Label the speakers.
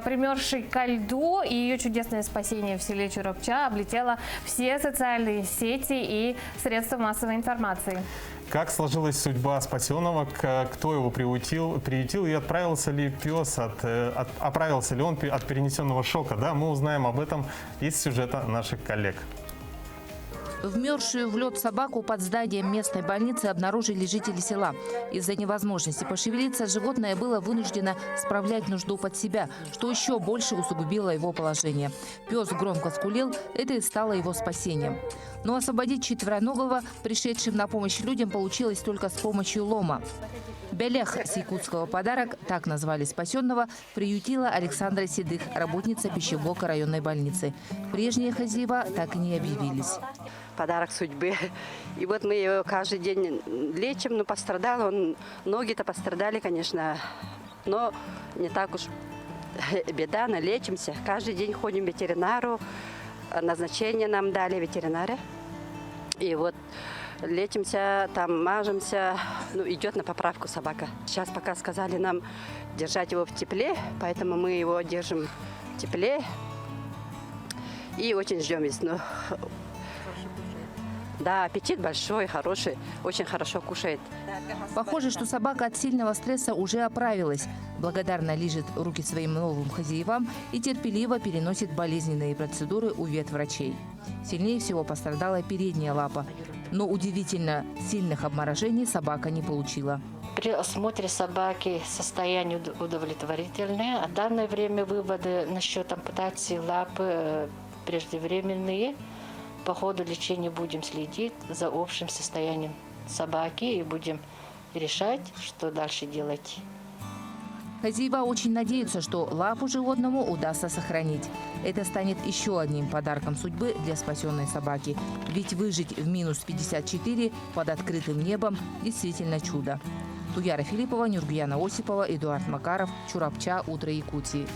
Speaker 1: Примерзшей ко льду и ее чудесное спасение в селе Чурапча облетело все социальные сети и средства массовой информации.
Speaker 2: Как сложилась судьба спасенного, кто его приютил и отправился ли пес, оправился ли он от перенесенного шока? Да, мы узнаем об этом из сюжета наших коллег.
Speaker 3: Вмерзшую в лед собаку под зданием местной больницы обнаружили жители села. Из-за невозможности пошевелиться животное было вынуждено справлять нужду под себя, что еще больше усугубило его положение. Пес громко скулил, это и стало его спасением. Но освободить четвероногого, пришедшим на помощь людям, получилось только с помощью лома. Белях с якутского «Подарок», так назвали спасенного, приютила Александра Седых, работница пищеблока районной больницы. Прежние хозяева так и не объявились.
Speaker 4: Подарок судьбы. И вот мы его каждый день лечим, но пострадал он. Ноги-то пострадали, конечно, но не так уж беда, налечимся. Каждый день ходим к ветеринару, назначение нам дали ветеринары. И вот лечимся, там мажемся, идет на поправку собака. Сейчас пока сказали нам держать его в тепле, поэтому мы его держим в тепле и очень ждем весну. Да, аппетит большой, хороший, очень хорошо кушает.
Speaker 3: Похоже, что собака от сильного стресса уже оправилась. Благодарно лижет руки своим новым хозяевам и терпеливо переносит болезненные процедуры у ветврачей. Сильнее всего пострадала передняя лапа. Но удивительно сильных обморожений собака не получила.
Speaker 5: При осмотре собаки состояние удовлетворительное. А в данное время выводы насчет ампутации лапы преждевременные. По ходу лечения будем следить за общим состоянием собаки и будем решать, что дальше делать.
Speaker 3: Хозяева очень надеются, что лапу животному удастся сохранить. Это станет еще одним подарком судьбы для спасенной собаки. Ведь выжить в минус 54 под открытым небом действительно чудо. Туяра Филиппова, Нюргияна Осипова, Эдуард Макаров, Чурапча, Утро Якутии.